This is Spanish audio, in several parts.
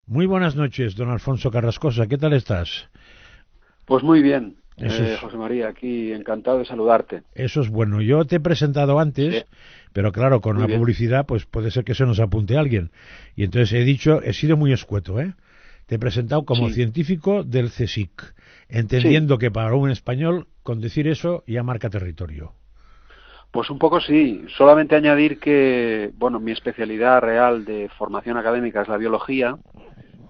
Muy buenas noches, don Alfonso Carrascosa. ¿Qué tal estás? Pues muy bien, Eso es, José María, aquí encantado de saludarte. eso es bueno. Yo te he presentado Sí, antes, pero claro, con muy la bien. publicidad, pues puede ser que se nos apunte alguien. Y entonces he sido muy escueto, ¿eh? Te he presentado como Sí, científico del CSIC, sí, entendiendo que para un español, con decir eso, ya marca territorio. pues un poco sí. Solamente añadir que, bueno, mi especialidad real de formación académica es la biología,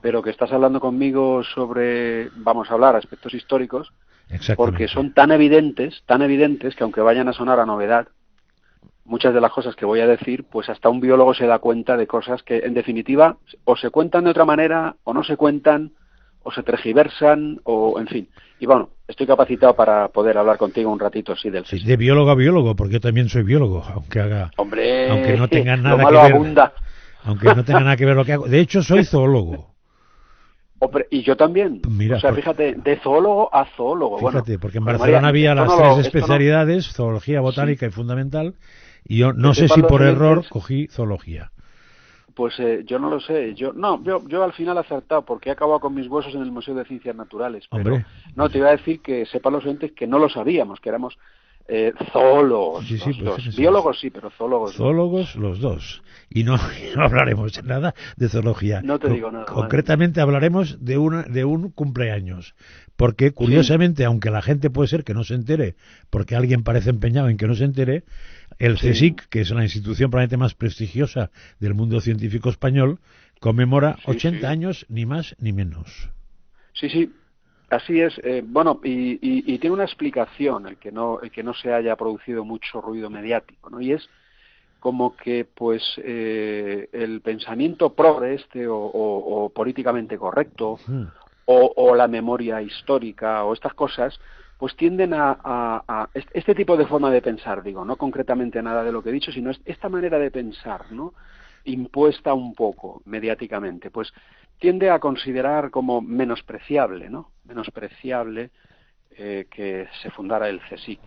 pero que estás hablando conmigo sobre, vamos a hablar, aspectos históricos, porque Exactamente. son tan evidentes que aunque vayan a sonar a novedad, muchas de las cosas que voy a decir, pues hasta un biólogo se da cuenta de cosas que, en definitiva, o se cuentan de otra manera, o no se cuentan, o se tergiversan, o en fin. Y bueno, estoy capacitado para poder hablar contigo un ratito, sí, del Sí, CSIC. de biólogo a biólogo, porque yo también soy biólogo, aunque Hombre, no tenga lo nada que malo ver, abunda. aunque no tenga nada que ver lo que hago. De hecho, soy zoólogo. Hombre, y yo también. O Mira, sea, fíjate, de zoólogo a zoólogo. Bueno, fíjate, porque en José María, Barcelona había las tres esto no, especialidades, zoología, sí, botánica y fundamental, y yo que no sé sepan si los por error oyentes. cogí zoología. Pues yo no lo sé. Yo al final he acertado porque he acabado con mis huesos en el Museo de Ciencias Naturales. Pero Hombre, no, te iba a decir que sepan los oyentes que no lo sabíamos, que éramos zoólogos sí, sí, los pues dos. fíjense, Biólogos sí, pero zoólogos no. zoólogos los dos. Y no, y no hablaremos nada de zoología. No te digo nada, madre mía. Concretamente hablaremos de un cumpleaños. Porque, Sí, curiosamente, aunque la gente puede ser que no se entere, porque alguien parece empeñado en que no se entere, el sí, CSIC, que es la institución probablemente más prestigiosa del mundo científico español, conmemora sí, 80 sí. años, ni más ni menos. Sí, sí. Así es. Bueno, y tiene una explicación el que no se haya producido mucho ruido mediático, ¿no? Y es como que pues el pensamiento progre o políticamente correcto Hmm. o la memoria histórica o estas cosas pues tienden a este tipo de forma de pensar, digo, no concretamente nada de lo que he dicho, sino esta manera de pensar, ¿no? Impuesta un poco mediáticamente, pues tiende a considerar como menospreciable, ¿no? Menospreciable que se fundara el CSIC.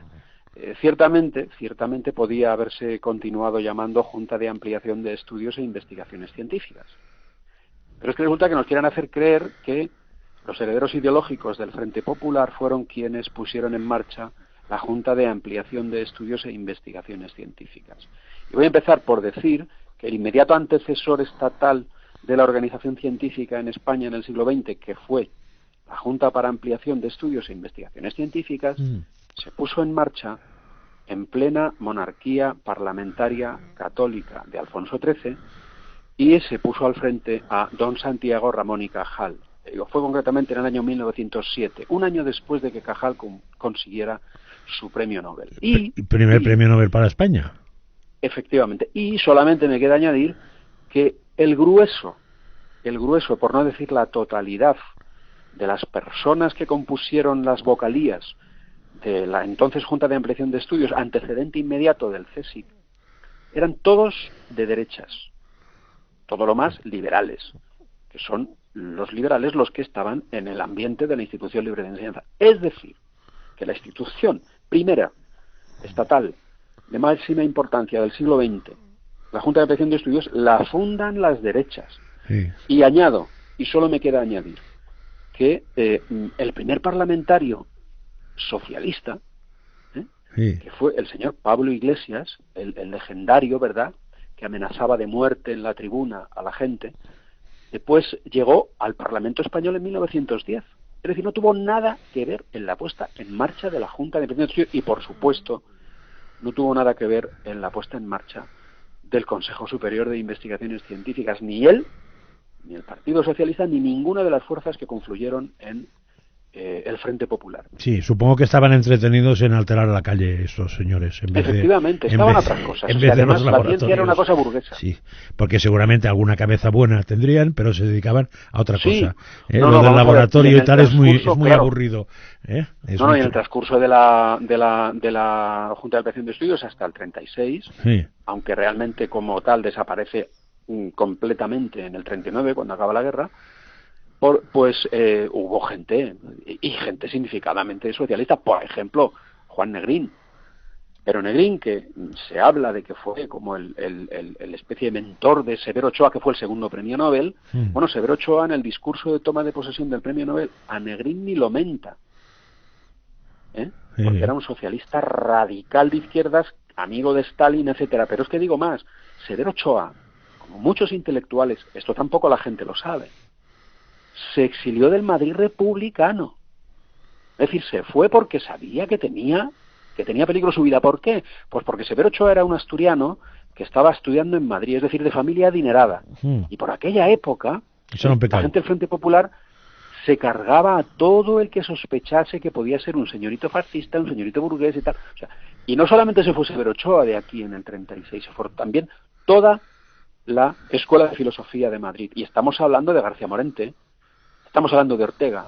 Ciertamente podía haberse continuado llamando Junta de Ampliación de Estudios e Investigaciones Científicas. Pero es que resulta que nos quieren hacer creer que los herederos ideológicos del Frente Popular fueron quienes pusieron en marcha la Junta de Ampliación de Estudios e Investigaciones Científicas. Y voy a empezar por decir que el inmediato antecesor estatal de la organización científica en España en el siglo XX, que fue la Junta para Ampliación de Estudios e Investigaciones Científicas, Hmm. se puso en marcha en plena monarquía parlamentaria católica de Alfonso XIII y se puso al frente a don Santiago Ramón y Cajal. Fue concretamente en el año 1907, un año después de que Cajal consiguiera su premio Nobel. Primer Y, premio Nobel para España. efectivamente, y solamente me queda añadir que el grueso, por no decir la totalidad, de las personas que compusieron las vocalías de la entonces Junta de Ampliación de Estudios, antecedente inmediato del CSIC, eran todos de derechas, todo lo más liberales, que son los liberales los que estaban en el ambiente de la institución libre de enseñanza. Es decir, que la institución primera estatal de máxima importancia del siglo XX, la Junta de Ampliación de Estudios, la fundan las derechas. Sí, Y añado, y solo me queda añadir, que el primer parlamentario socialista, ¿eh? sí. que fue el señor Pablo Iglesias, el legendario, ¿verdad?, que amenazaba de muerte en la tribuna a la gente, después llegó al Parlamento Español en 1910. Es decir, no tuvo nada que ver en la puesta en marcha de la Junta de Independencia y, por supuesto, no tuvo nada que ver en la puesta en marcha del Consejo Superior de Investigaciones Científicas, ni él, ni el Partido Socialista, ni ninguna de las fuerzas que confluyeron en el Frente Popular. Sí, supongo que estaban entretenidos en alterar la calle estos señores, Efectivamente, en estaban vez, otras cosas. en O sea, vez de los además, la ciencia era una laboratorios. cosa burguesa. Sí, porque seguramente alguna cabeza buena tendrían, pero se dedicaban a otra Sí, cosa. no, Lo no, del vamos a ver. Y en laboratorio y el tal es transcurso, muy claro, aburrido. ¿Eh? Es no, no, y en mucho. el transcurso de la Junta de Ampliación de Estudios hasta el 36, Sí, aunque realmente como tal desaparece completamente en el 39, cuando acaba la guerra, pues hubo gente, y gente significadamente socialista, por ejemplo, Juan Negrín, Pero Negrín, que se habla de que fue como el especie de mentor de Severo Ochoa, que fue el segundo premio Nobel, bueno, Severo Ochoa en el discurso de toma de posesión del premio Nobel a Negrín ni lo menta, porque era un socialista radical de izquierdas, amigo de Stalin, etcétera. Pero es que digo más, Severo Ochoa, como muchos intelectuales, esto tampoco la gente lo sabe, se exilió del Madrid republicano. Es decir, se fue porque sabía que tenía peligro su vida. ¿Por qué? Pues porque Severo Ochoa era un asturiano que estaba estudiando en Madrid, es decir, de familia adinerada. Y por aquella época, la gente del Frente Popular se cargaba a todo el que sospechase que podía ser un señorito fascista, un señorito burgués y tal. O sea, y no solamente se fue Severo Ochoa de aquí en el 36, se fue también toda la Escuela de Filosofía de Madrid. Y estamos hablando de García Morente, estamos hablando de Ortega.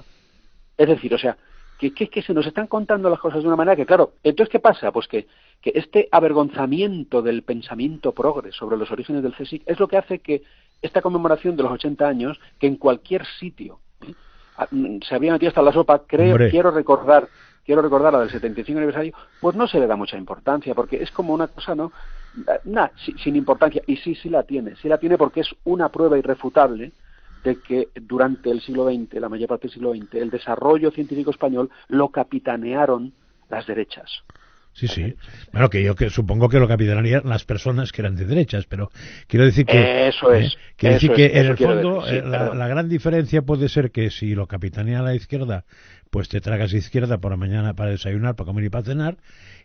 Es decir, o sea, que se nos están contando las cosas de una manera que, claro, entonces, ¿qué pasa? Pues que este avergonzamiento del pensamiento progre sobre los orígenes del CSIC es lo que hace que esta conmemoración de los 80 años, que en cualquier sitio se había metido hasta la sopa, quiero recordar la del 75 aniversario, pues no se le da mucha importancia, porque es como una cosa, ¿no? Sin importancia, y sí la tiene porque es una prueba irrefutable de que durante el siglo XX, la mayor parte del siglo XX, el desarrollo científico español lo capitanearon las derechas. Sí. Bueno, que supongo que lo capitanarían las personas que eran de derechas, pero quiero decir que... Quiero decir que en el fondo la gran diferencia puede ser que si lo capitanea la izquierda, pues te tragas izquierda por la mañana para desayunar, para comer y para cenar,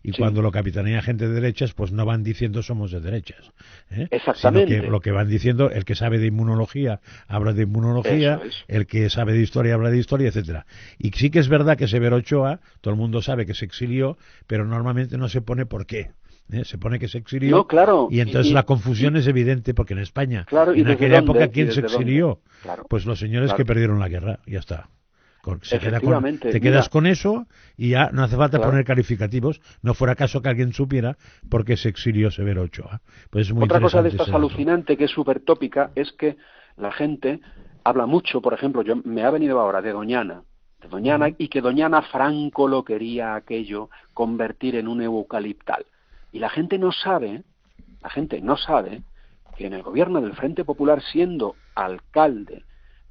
y cuando lo capitanea gente de derechas, pues no van diciendo somos de derechas. Exactamente. Sino que lo que van diciendo, el que sabe de inmunología habla de inmunología, el que sabe de historia habla de historia, etcétera. Y sí que es verdad que Severo Ochoa, todo el mundo sabe que se exilió, pero normalmente no se pone por qué. Se pone que se exilió, y entonces la confusión es evidente, porque en España, en aquella época, ¿quién se exilió? Pues los señores que perdieron la guerra, ya está. Te quedas con eso y ya no hace falta poner calificativos. No fuera caso que alguien supiera por qué se exilió Severo Ochoa. Pues es muy Otra cosa de estas alucinante, que es súper tópica, es que la gente habla mucho, por ejemplo, me ha venido ahora de Doñana, y que Doñana Franco lo quería aquello convertir en un eucaliptal. Y la gente no sabe que en el gobierno del Frente Popular, siendo alcalde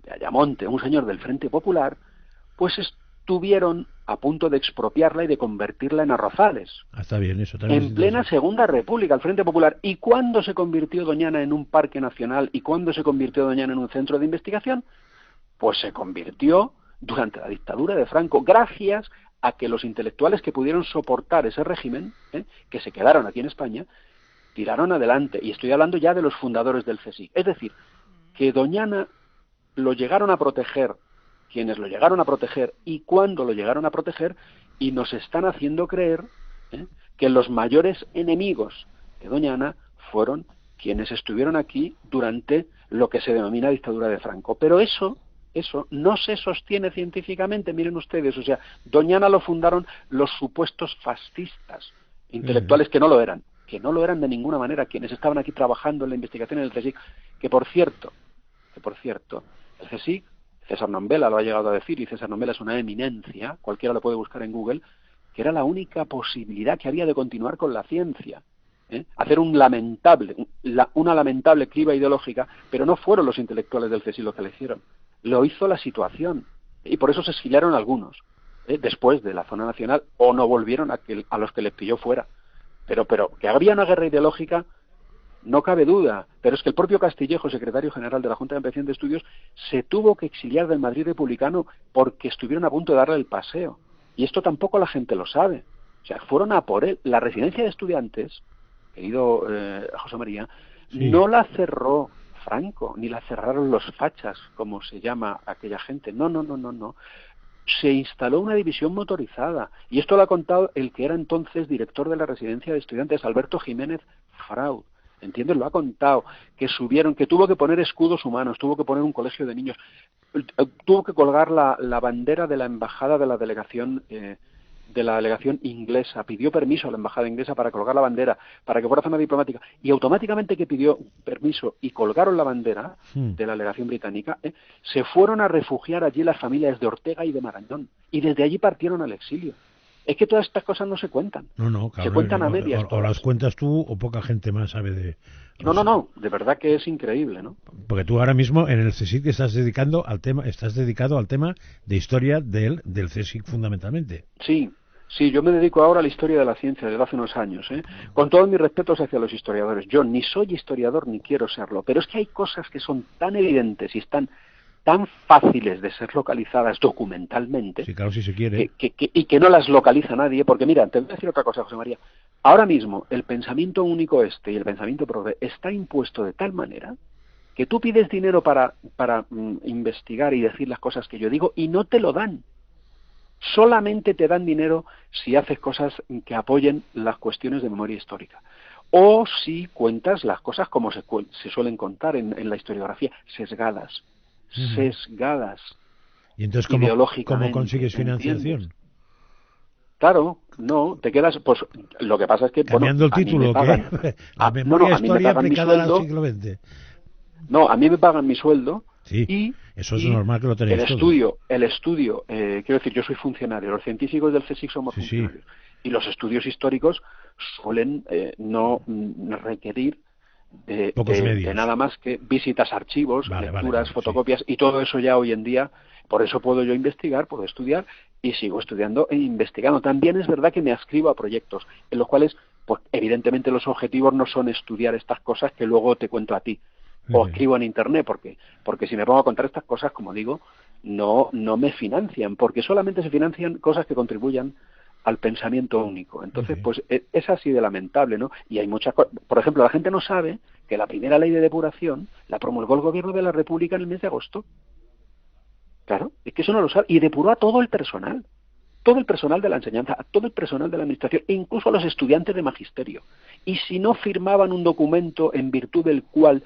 de Ayamonte, un señor del Frente Popular, pues estuvieron a punto de expropiarla y de convertirla en arrozales. Está bien, eso también. En plena Segunda República, el Frente Popular. ¿Y cuándo se convirtió Doñana en un parque nacional? ¿Y cuándo se convirtió Doñana en un centro de investigación? Pues se convirtió durante la dictadura de Franco, gracias a que los intelectuales que pudieron soportar ese régimen, que se quedaron aquí en España, tiraron adelante. Y estoy hablando ya de los fundadores del CSIC. Es decir, que Doñana lo llegaron a proteger quienes lo llegaron a proteger y cuándo lo llegaron a proteger, y nos están haciendo creer que los mayores enemigos de Doñana fueron quienes estuvieron aquí durante lo que se denomina dictadura de Franco. Pero eso no se sostiene científicamente, miren ustedes. O sea, Doñana lo fundaron los supuestos fascistas intelectuales que no lo eran de ninguna manera, quienes estaban aquí trabajando en la investigación en el CSIC, que por cierto, el CSIC, César Nombela lo ha llegado a decir, y César Nombela es una eminencia, cualquiera lo puede buscar en Google, que era la única posibilidad que había de continuar con la ciencia. Hacer una lamentable criba ideológica, pero no fueron los intelectuales del CSIC los que lo hicieron, lo hizo la situación, y por eso se exiliaron algunos, después de la zona nacional, o no volvieron a los que les pilló fuera. Pero que había una guerra ideológica, no cabe duda, pero es que el propio Castillejo, secretario general de la Junta de Ampliación de Estudios, se tuvo que exiliar del Madrid republicano porque estuvieron a punto de darle el paseo. Y esto tampoco la gente lo sabe. O sea, fueron a por él. La residencia de estudiantes, querido José María, no la cerró Franco, ni la cerraron los fachas, como se llama aquella gente. No. Se instaló una división motorizada. Y esto lo ha contado el que era entonces director de la residencia de estudiantes, Alberto Jiménez Fraud. ¿Entiendes? Lo ha contado, que subieron, que tuvo que poner escudos humanos, tuvo que poner un colegio de niños, tuvo que colgar la bandera de la embajada de la delegación inglesa, pidió permiso a la embajada inglesa para colgar la bandera, para que fuera zona diplomática, y automáticamente que pidió permiso y colgaron la bandera de la delegación británica, se fueron a refugiar allí las familias de Ortega y de Marañón, y desde allí partieron al exilio. Es que todas estas cosas no se cuentan. No, claro, se cuentan a medias. O las cuentas tú o poca gente más sabe de... No, de verdad que es increíble, ¿no? Porque tú ahora mismo en el CSIC estás dedicado al tema de historia del CSIC fundamentalmente. Sí, yo me dedico ahora a la historia de la ciencia desde hace unos años, con todos mis respetos hacia los historiadores. Yo ni soy historiador ni quiero serlo, pero es que hay cosas que son tan evidentes y están tan fáciles de ser localizadas documentalmente, sí, claro, si se quiere, y que no las localiza nadie, porque mira, te voy a decir otra cosa, José María. Ahora mismo el pensamiento único y el pensamiento progre está impuesto de tal manera que tú pides dinero para investigar y decir las cosas que yo digo y no te lo dan. Solamente te dan dinero si haces cosas que apoyen las cuestiones de memoria histórica. O si cuentas las cosas como se suelen contar en la historiografía, sesgadas. ¿Y entonces cómo consigues financiación? ¿Entiendes? Claro, no, te quedas, pues lo que pasa es que... Cambiando el título, ¿qué? La memoria histórica aplicada al siglo XX. No, a mí me pagan mi sueldo. Sí, y eso es normal que lo tenéis el estudio, quiero decir, yo soy funcionario, los científicos del CSIC somos funcionarios, y los estudios históricos suelen no requerir de nada más que visitas a archivos, lecturas, fotocopias, y todo eso ya hoy en día, por eso puedo yo investigar, puedo estudiar, y sigo estudiando e investigando. También es verdad que me adscribo a proyectos en los cuales, pues evidentemente los objetivos no son estudiar estas cosas que luego te cuento a ti, o escribo en internet, porque si me pongo a contar estas cosas, como digo, no me financian, porque solamente se financian cosas que contribuyan al pensamiento único. Entonces, pues es así de lamentable, ¿no? Y hay muchas cosas. Por ejemplo, la gente no sabe que la primera ley de depuración la promulgó el gobierno de la República en el mes de agosto. Claro, es que eso no lo sabe. Y depuró a todo el personal de la enseñanza, a todo el personal de la administración, e incluso a los estudiantes de magisterio. Y si no firmaban un documento en virtud del cual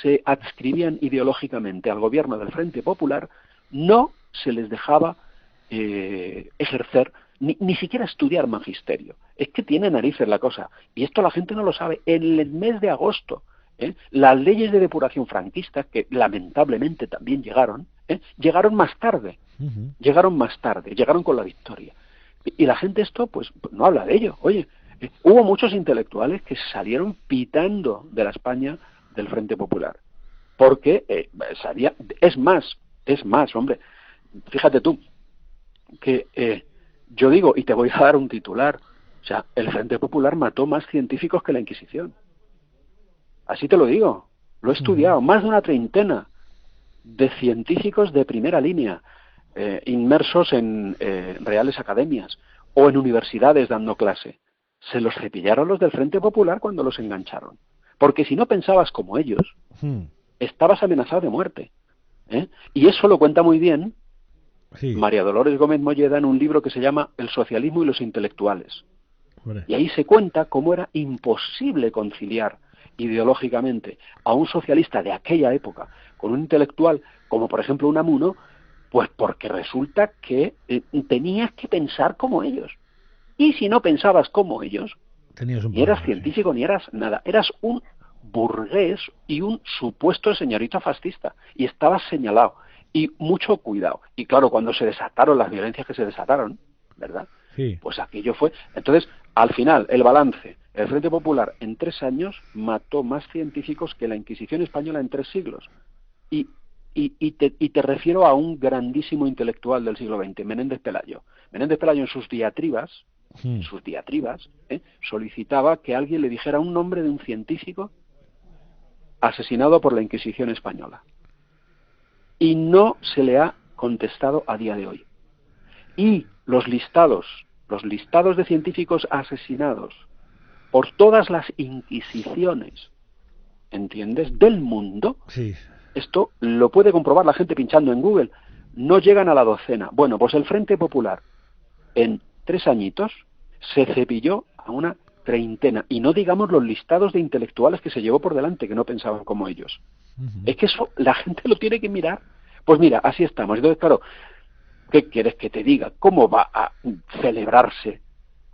se adscribían ideológicamente al gobierno del Frente Popular, no se les dejaba ejercer, ni siquiera estudiar magisterio. Es que tiene narices la cosa. Y esto la gente no lo sabe. En el mes de agosto, las leyes de depuración franquistas, que lamentablemente también llegaron más tarde. Llegaron con la victoria. Y la gente esto, pues, no habla de ello. Oye, hubo muchos intelectuales que salieron pitando de la España del Frente Popular. Porque es más, hombre. Fíjate tú, que yo digo, y te voy a dar un titular, o sea, el Frente Popular mató más científicos que la Inquisición. Así te lo digo, lo he estudiado, más de una treintena de científicos de primera línea, inmersos en reales academias o en universidades dando clase. Se los cepillaron los del Frente Popular cuando los engancharon. Porque si no pensabas como ellos, estabas amenazado de muerte. Y eso lo cuenta muy bien María Dolores Gómez Molleda en un libro que se llama El socialismo y los intelectuales. Y ahí se cuenta cómo era imposible conciliar ideológicamente a un socialista de aquella época con un intelectual como por ejemplo Unamuno, pues porque resulta que tenías que pensar como ellos. Y si no pensabas como ellos, ni eras científico ni eras nada, eras un burgués y un supuesto señorito fascista, y estabas señalado. Y mucho cuidado. Y claro, cuando se desataron las violencias que se desataron, ¿verdad? Sí. Pues aquello fue... Entonces, al final, el balance, el Frente Popular en 3 años mató más científicos que la Inquisición española en 3 siglos. Y te refiero a un grandísimo intelectual del siglo XX, Menéndez Pelayo. Menéndez Pelayo en sus diatribas, solicitaba que alguien le dijera un nombre de un científico asesinado por la Inquisición española. Y no se le ha contestado a día de hoy. Y los listados de científicos asesinados por todas las inquisiciones, ¿entiendes?, del mundo, esto lo puede comprobar la gente pinchando en Google, no llegan a la docena. Bueno, pues el Frente Popular en 3 añitos se cepilló a una treintena, y no digamos los listados de intelectuales que se llevó por delante, que no pensaban como ellos. Es que eso la gente lo tiene que mirar. Pues mira, así estamos. Entonces, claro, ¿qué quieres que te diga? ¿Cómo va a celebrarse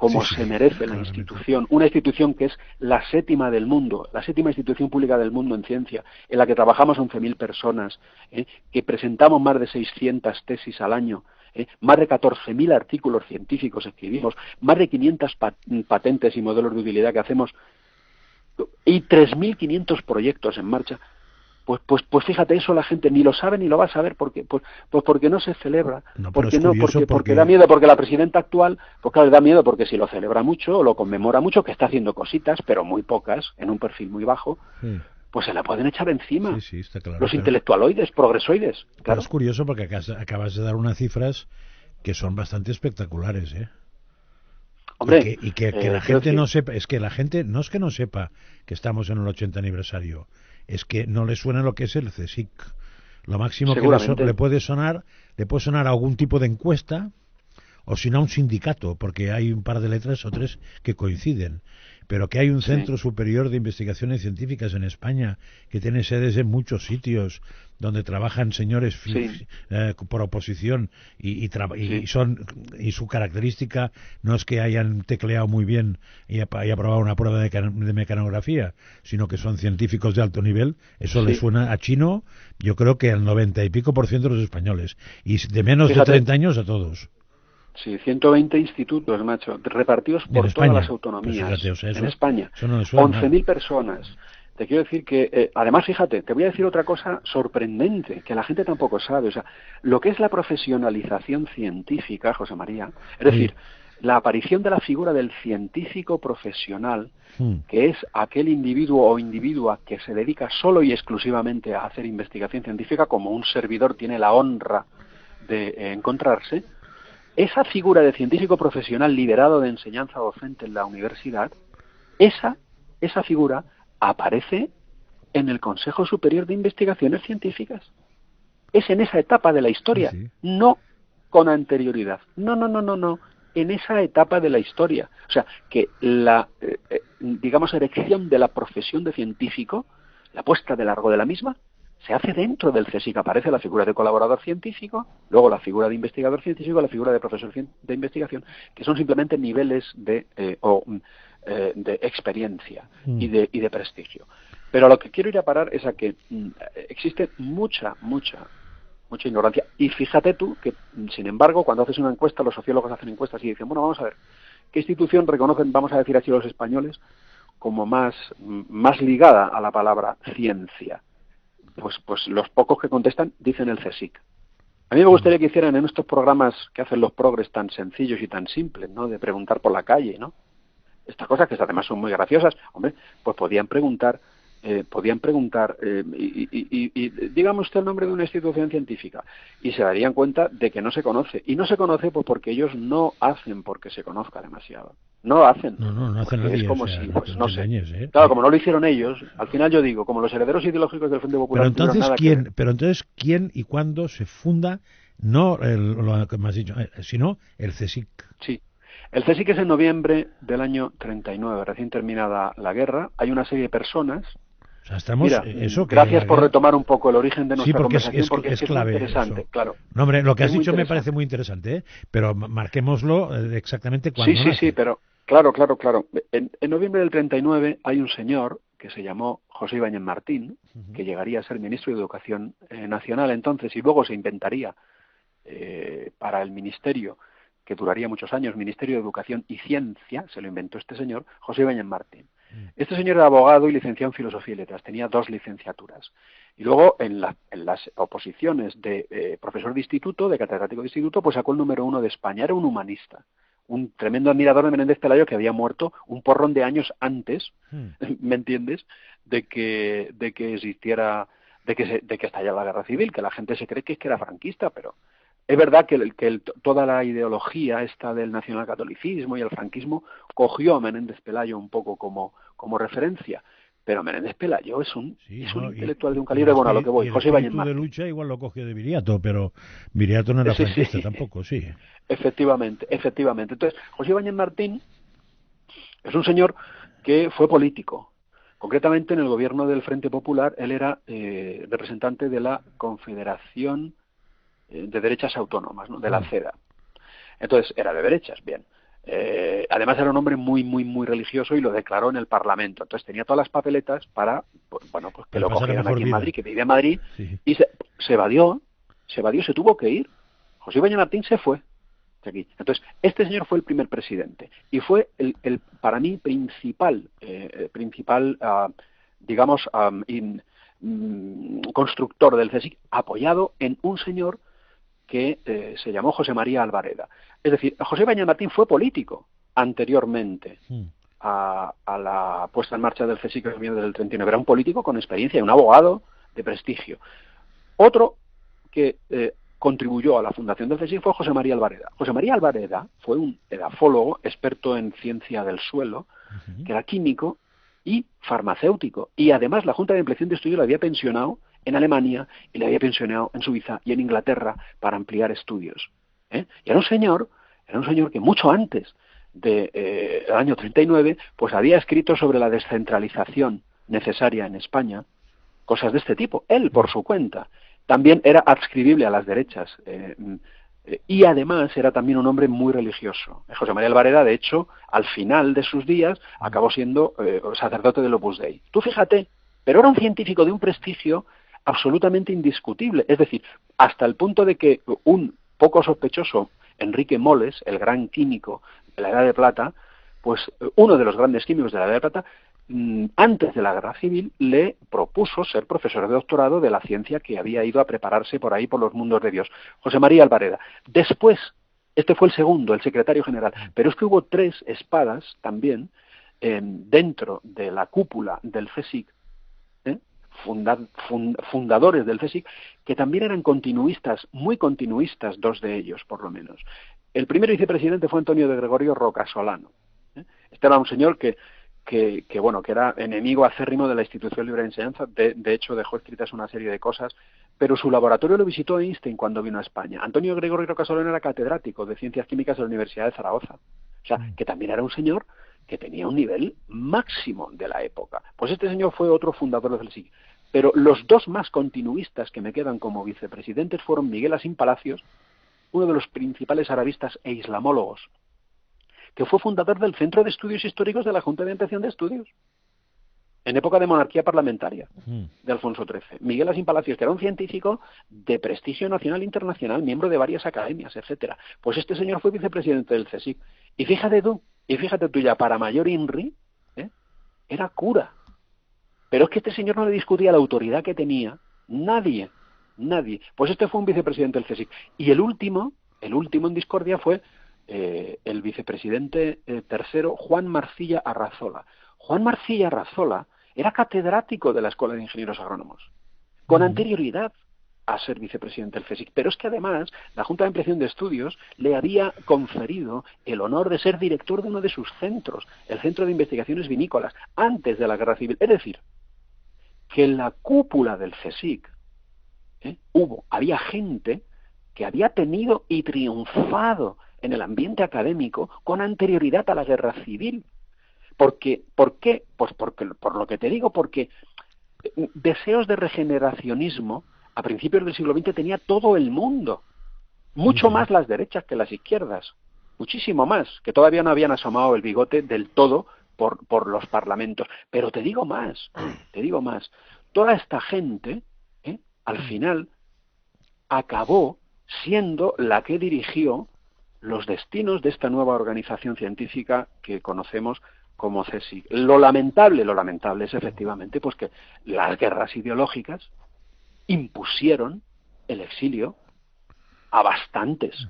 como se merece la institución, una institución que es la séptima del mundo, la séptima institución pública del mundo en ciencia, en la que trabajamos 11.000 personas, que presentamos más de 600 tesis al año, más de 14.000 artículos científicos escribimos, más de 500 patentes y modelos de utilidad que hacemos, y 3.500 proyectos en marcha. Pues fíjate, eso la gente ni lo sabe ni lo va a saber, porque porque no se celebra, porque da miedo, porque la presidenta actual, pues claro, da miedo porque si lo celebra mucho o lo conmemora mucho, que está haciendo cositas, pero muy pocas, en un perfil muy bajo, pues se la pueden echar encima. Está claro, los intelectualoides, progresoides. Claro. Pero es curioso porque acabas de dar unas cifras que son bastante espectaculares, Hombre, y que la gente no sepa, es que la gente no es que no sepa que estamos en el 80 aniversario, es que no le suena lo que es el CSIC. Lo máximo que le puede sonar a algún tipo de encuesta, o si no a un sindicato, porque hay un par de letras o tres que coinciden. Pero que hay un Centro Superior de Investigaciones Científicas en España, que tiene sedes en muchos sitios, donde trabajan señores por oposición y su característica no es que hayan tecleado muy bien y aprobado una prueba de mecanografía, sino que son científicos de alto nivel. Eso le suena a chino, yo creo que al 90 y pico % de los españoles, y de menos de 30 años a todos. Sí, 120 institutos, macho, repartidos por todas las autonomías. Pues fíjate, o sea, en España. Eso no 11.000 personas. Te quiero decir que, además, fíjate, te voy a decir otra cosa sorprendente, que la gente tampoco sabe. O sea, lo que es la profesionalización científica, José María, es decir, la aparición de la figura del científico profesional, que es aquel individuo o individua que se dedica solo y exclusivamente a hacer investigación científica, como un servidor tiene la honra de encontrarse. Esa figura de científico profesional liberado de enseñanza docente en la universidad, esa figura aparece en el Consejo Superior de Investigaciones Científicas. Es en esa etapa de la historia, no con anterioridad. No, en esa etapa de la historia. O sea, que la, digamos, erección de la profesión de científico, la puesta de largo de la misma, se hace dentro del CSIC. Aparece la figura de colaborador científico, luego la figura de investigador científico, la figura de profesor de investigación, que son simplemente niveles de experiencia y de prestigio. Pero a lo que quiero ir a parar es a que existe mucha ignorancia. Y fíjate tú que, sin embargo, cuando haces una encuesta, los sociólogos hacen encuestas y dicen, bueno, vamos a ver, ¿qué institución reconocen, vamos a decir así, los españoles, como más ligada a la palabra ciencia? Pues los pocos que contestan dicen el CSIC. A mí me gustaría que hicieran en estos programas que hacen los progres tan sencillos y tan simples, ¿no? De preguntar por la calle, ¿no? Estas cosas que además son muy graciosas, hombre, pues podían preguntar, dígame usted el nombre de una institución científica, y se darían cuenta de que no se conoce. Y no se conoce pues porque ellos no hacen porque se conozca demasiado. No lo hacen. No hacen nadie. Es como si, pues no sé. Engañes, Claro, como no lo hicieron ellos, al final yo digo, como los herederos ideológicos del Frente Popular. Pero entonces, ¿quién y cuándo se funda, no lo que me has dicho, sino el CSIC? Sí. El CSIC es en noviembre del año 39, recién terminada la guerra. Hay una serie de personas. O sea, estamos. Mira, gracias por retomar un poco el origen de nuestra conversación, porque es clave. Muy interesante, eso. Claro. No, hombre, lo que has dicho me parece muy interesante, pero marquémoslo exactamente cuándo. Sí, pero claro. En noviembre del 39 hay un señor que se llamó José Ibáñez Martín, que llegaría a ser ministro de Educación Nacional entonces, y luego se inventaría para el ministerio, que duraría muchos años, Ministerio de Educación y Ciencia, se lo inventó este señor, José Ibáñez Martín. Este señor era abogado y licenciado en Filosofía y Letras, tenía 2 licenciaturas. Y luego, en las oposiciones de profesor de instituto, de catedrático de instituto, pues sacó el número 1 de España. Era un humanista, un tremendo admirador de Menéndez Pelayo, que había muerto un porrón de años antes, ¿me entiendes?, de que existiera, de que estallara la guerra civil, que la gente se cree que era franquista, pero es verdad que toda la ideología esta del nacionalcatolicismo y el franquismo cogió a Menéndez Pelayo un poco como referencia, pero Menéndez Pelayo es un intelectual de un calibre, bueno, a lo que voy. José Ibáñez Martín. De lucha igual lo cogió de Viriato, pero Viriato no era franquista tampoco, sí. Efectivamente. Entonces, José Ibáñez Martín es un señor que fue político. Concretamente, en el gobierno del Frente Popular, él era representante de la Confederación de Derechas Autónomas, ¿no?, de la CEDA. Entonces, era de derechas, bien. Además era un hombre muy, muy, muy religioso y lo declaró en el Parlamento. Entonces tenía todas las papeletas para, pues que lo cogieran aquí en Madrid, que vivía en Madrid, sí. Y se evadió, se tuvo que ir. José Ibáñez Martín se fue de aquí. Entonces, este señor fue el primer presidente y fue el para mí, principal constructor del CSIC, apoyado en un señor que se llamó José María Albareda. Es decir, José Ibáñez Martín fue político anteriormente a la puesta en marcha del CSIC en el del 39. Era un político con experiencia, un abogado de prestigio. Otro que contribuyó a la fundación del CSIC fue José María Albareda. José María Albareda fue un edafólogo, experto en ciencia del suelo, que era químico y farmacéutico. Y además la Junta de Ampliación de Estudios le había pensionado en Alemania y le había pensionado en Suiza y en Inglaterra para ampliar estudios. Y era un señor que mucho antes del año 39 pues había escrito sobre la descentralización necesaria en España, cosas de este tipo, él por su cuenta. También era adscribible a las derechas y además era también un hombre muy religioso. José María Albareda, de hecho, al final de sus días acabó siendo sacerdote del Opus Dei. Tú fíjate, pero era un científico de un prestigio absolutamente indiscutible, es decir, hasta el punto de que un poco sospechoso Enrique Moles, el gran químico de la Edad de Plata, pues uno de los grandes químicos de la Edad de Plata, antes de la Guerra Civil le propuso ser profesor de doctorado de la ciencia que había ido a prepararse por ahí por los mundos de Dios, José María Albareda. Después, este fue el segundo, el secretario general, pero es que hubo tres espadas también dentro de la cúpula del CSIC, fundadores del CSIC, que también eran continuistas, muy continuistas, dos de ellos por lo menos. El primer vicepresidente fue Antonio de Gregorio Rocasolano. Este era un señor que era enemigo acérrimo de la institución libre de enseñanza, de hecho dejó escritas una serie de cosas, pero su laboratorio lo visitó Einstein cuando vino a España. Antonio Gregorio Rocasolano era catedrático de Ciencias Químicas de la Universidad de Zaragoza. O sea, que también era un señor que tenía un nivel máximo de la época. Pues este señor fue otro fundador del CSIC. Pero los dos más continuistas que me quedan como vicepresidentes fueron Miguel Asín Palacios, uno de los principales arabistas e islamólogos, que fue fundador del Centro de Estudios Históricos de la Junta de Ampliación de Estudios, en época de monarquía parlamentaria de Alfonso XIII. Miguel Asín Palacios, que era un científico de prestigio nacional e internacional, miembro de varias academias, etcétera. Pues este señor fue vicepresidente del CSIC. Y fíjate tú ya, para mayor INRI, era cura. Pero es que este señor no le discutía la autoridad que tenía nadie. Pues este fue un vicepresidente del CSIC. Y el último en discordia fue el vicepresidente tercero, Juan Marcilla Arrazola. Juan Marcilla Arrazola era catedrático de la Escuela de Ingenieros Agrónomos, con anterioridad a ser vicepresidente del CSIC. Pero es que además la Junta de Ampliación de Estudios le había conferido el honor de ser director de uno de sus centros, el Centro de Investigaciones Vinícolas, antes de la Guerra Civil. Es decir, que en la cúpula del CSIC había gente que había tenido y triunfado en el ambiente académico con anterioridad a la Guerra Civil. ¿Por qué? Pues por lo que te digo, porque deseos de regeneracionismo a principios del siglo XX tenía todo el mundo, mucho más las derechas que las izquierdas, muchísimo más, que todavía no habían asomado el bigote del todo por los parlamentos. Pero te digo más, toda esta gente, al final, acabó siendo la que dirigió los destinos de esta nueva organización científica que conocemos como CSIC. Lo lamentable es efectivamente pues que las guerras ideológicas impusieron el exilio a bastantes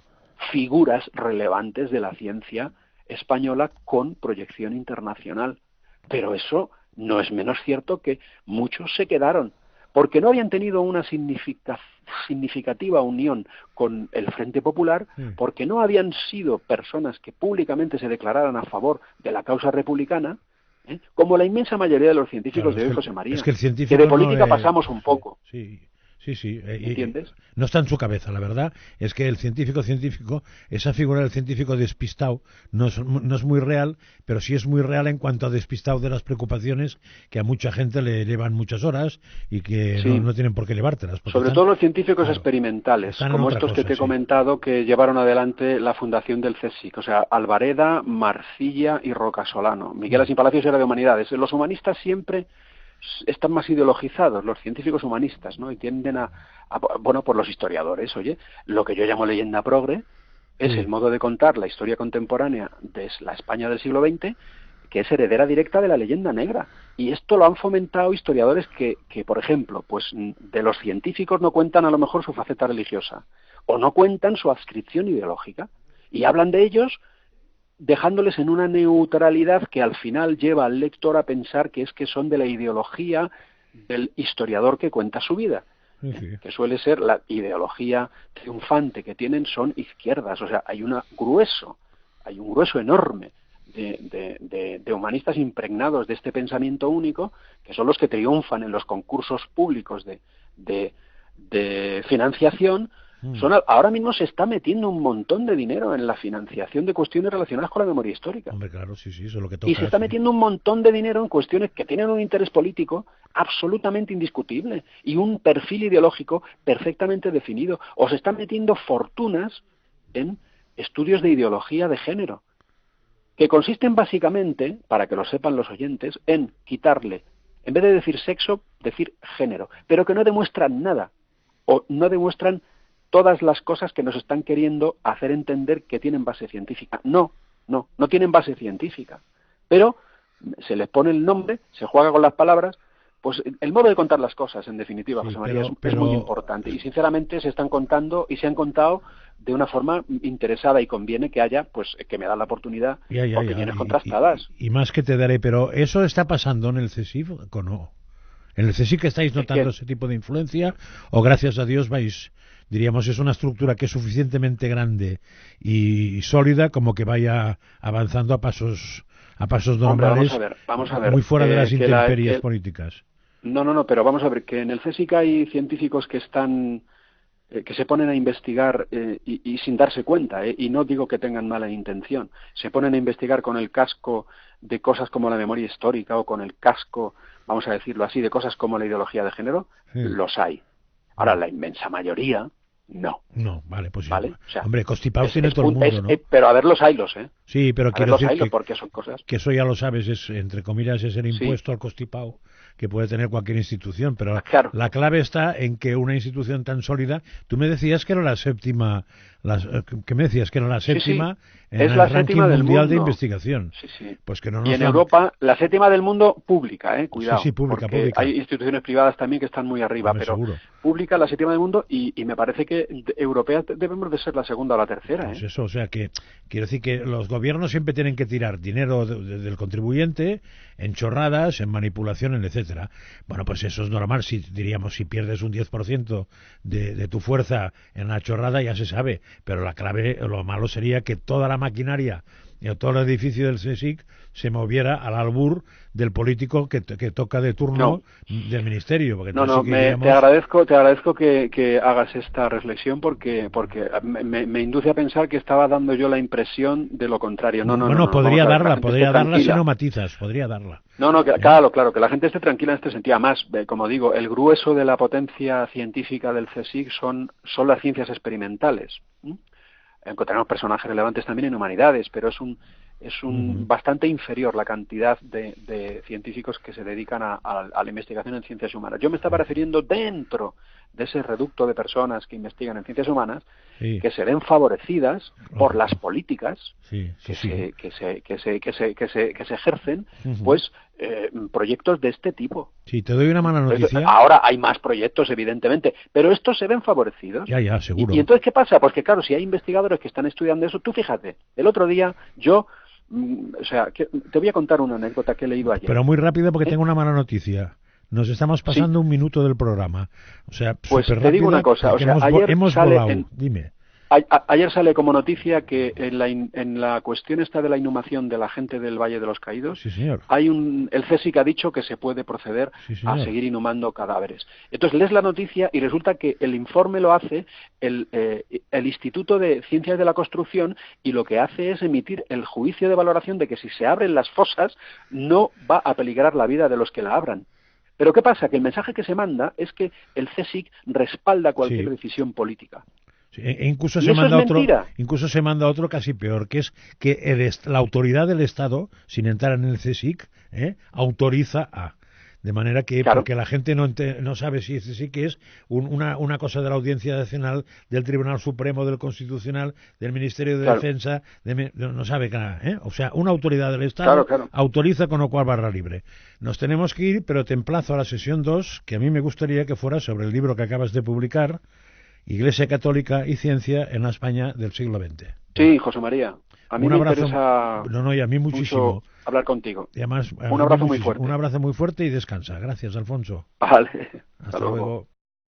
figuras relevantes de la ciencia española con proyección internacional. Pero eso no es menos cierto que muchos se quedaron porque no habían tenido una significativa unión con el Frente Popular, porque no habían sido personas que públicamente se declararan a favor de la causa republicana, como la inmensa mayoría de los científicos de hoy, José María, es que, el científico que de política pasamos un poco. Sí. Sí, sí. ¿Entiendes? No está en su cabeza, la verdad es que el científico, esa figura del científico despistado no es muy real, pero sí es muy real en cuanto a despistado de las preocupaciones que a mucha gente le llevan muchas horas y que Sí. no tienen por qué llevártelas. Sobre todo los científicos experimentales, como otra estos cosa, que te he sí. comentado, que llevaron adelante la fundación del CSIC, o sea, Alvareda, Marcilla y Rocasolano. Miguel Asín Palacios era de Humanidades. Los humanistas siempre están más ideologizados, los científicos humanistas, ¿no? Y tienden bueno, por los historiadores, oye, lo que yo llamo leyenda progre es el modo de contar la historia contemporánea de la España del siglo XX, que es heredera directa de la leyenda negra. Y esto lo han fomentado historiadores que, por ejemplo, pues de los científicos no cuentan a lo mejor su faceta religiosa, o no cuentan su adscripción ideológica, y hablan de ellos dejándoles en una neutralidad que al final lleva al lector a pensar que son de la ideología del historiador que cuenta su vida, que suele ser la ideología triunfante que tienen son izquierdas, o sea, hay un grueso enorme de humanistas impregnados de este pensamiento único, que son los que triunfan en los concursos públicos de financiación. Ahora mismo se está metiendo un montón de dinero en la financiación de cuestiones relacionadas con la memoria histórica. Hombre, claro, sí, eso es lo que toca. Y se está metiendo un montón de dinero en cuestiones que tienen un interés político absolutamente indiscutible y un perfil ideológico perfectamente definido. O se están metiendo fortunas en estudios de ideología de género, que consisten básicamente, para que lo sepan los oyentes, en quitarle, en vez de decir sexo, decir género, pero que no demuestran nada, o no demuestran todas las cosas que nos están queriendo hacer entender que tienen base científica. No tienen base científica, pero se les pone el nombre, se juega con las palabras, pues el modo de contar las cosas, en definitiva, José María, es muy importante, y sinceramente se están contando y se han contado de una forma interesada, y conviene que haya, pues que me da la oportunidad, opiniones contrastadas. Y más que te daré, pero ¿eso está pasando en el CSIC o no? ¿En el CSIC estáis notando ese tipo de influencia o gracias a Dios vais, diríamos, es una estructura que es suficientemente grande y sólida como que vaya avanzando a pasos normales? Hombre, vamos a ver, muy fuera de las intemperies políticas? No, pero vamos a ver, que en el CSIC hay científicos que están que se ponen a investigar y sin darse cuenta, y no digo que tengan mala intención, se ponen a investigar con el casco de cosas como la memoria histórica, o con el casco, vamos a decirlo así, de cosas como la ideología de género. Los hay. Ahora, la inmensa mayoría, no. No, vale, pues ¿vale? O sea, hombre, constipados tiene todo el mundo, ¿no? Pero a ver los haylos, ¿eh? Sí, pero quiero decir porque son cosas que eso ya lo sabes, es, entre comillas, es el impuesto al constipado que puede tener cualquier institución, pero claro. La clave está en que una institución tan sólida, tú me decías que era la séptima, en es el la ranking séptima del mundial mundo de investigación. Sí. Pues que no y en Europa, la séptima del mundo pública, cuidado, sí, pública. Hay instituciones privadas también que están muy arriba, pero seguro. Pública, la séptima del mundo, y me parece que europeas debemos de ser la segunda o la tercera. Pues eso, o sea que quiero decir que los gobiernos siempre tienen que tirar dinero del contribuyente en chorradas, en manipulaciones, etcétera. Bueno, pues eso es normal. Si pierdes un 10% de tu fuerza en la chorrada, ya se sabe, pero la clave, lo malo sería que toda la maquinaria, todo el edificio del CSIC se moviera al albur del político que toca de turno del ministerio. Porque te agradezco que hagas esta reflexión, porque me induce a pensar que estaba dando yo la impresión de lo contrario. Podría darla si no matizas, podría darla. Claro, que la gente esté tranquila en este sentido. Además, como digo, el grueso de la potencia científica del CSIC son las ciencias experimentales. Encontraremos personajes relevantes también en humanidades, pero es bastante inferior la cantidad de científicos que se dedican a la investigación en ciencias humanas. Yo me estaba refiriendo dentro de ese reducto de personas que investigan en ciencias humanas, que se ven favorecidas por las políticas que se ejercen, pues proyectos de este tipo. Sí, te doy una mala noticia. Ahora hay más proyectos, evidentemente, pero estos se ven favorecidos. Ya, seguro. Y entonces, ¿qué pasa? Pues que claro, si hay investigadores que están estudiando eso, tú fíjate, el otro día te voy a contar una anécdota que he leído ayer. Pero muy rápido, porque tengo una mala noticia. Nos estamos pasando un minuto del programa. O sea, pues te digo una cosa, ayer hemos volado. Dime. Ayer sale como noticia que en la cuestión esta de la inhumación de la gente del Valle de los Caídos, sí, señor, el CSIC ha dicho que se puede proceder a seguir inhumando cadáveres. Entonces lees la noticia y resulta que el informe lo hace el Instituto de Ciencias de la Construcción, y lo que hace es emitir el juicio de valoración de que si se abren las fosas no va a peligrar la vida de los que la abran. Pero ¿qué pasa? Que el mensaje que se manda es que el CSIC respalda cualquier decisión política. Sí, incluso se manda otro casi peor, que es que la autoridad del Estado, sin entrar en el CSIC, autoriza a... De manera que, claro, porque la gente no sabe si el CSIC es una cosa de la Audiencia Nacional, del Tribunal Supremo, del Constitucional, del Ministerio de Defensa, no sabe nada, O sea, una autoridad del Estado autoriza, con lo cual barra libre. Nos tenemos que ir, pero te emplazo a la sesión 2, que a mí me gustaría que fuera sobre el libro que acabas de publicar, Iglesia Católica y Ciencia en la España del siglo XX. Sí, José María. A mí me interesa y a mí muchísimo hablar contigo. Y además, un abrazo muy fuerte. Un abrazo muy fuerte y descansa. Gracias, Alfonso. Vale. Hasta luego.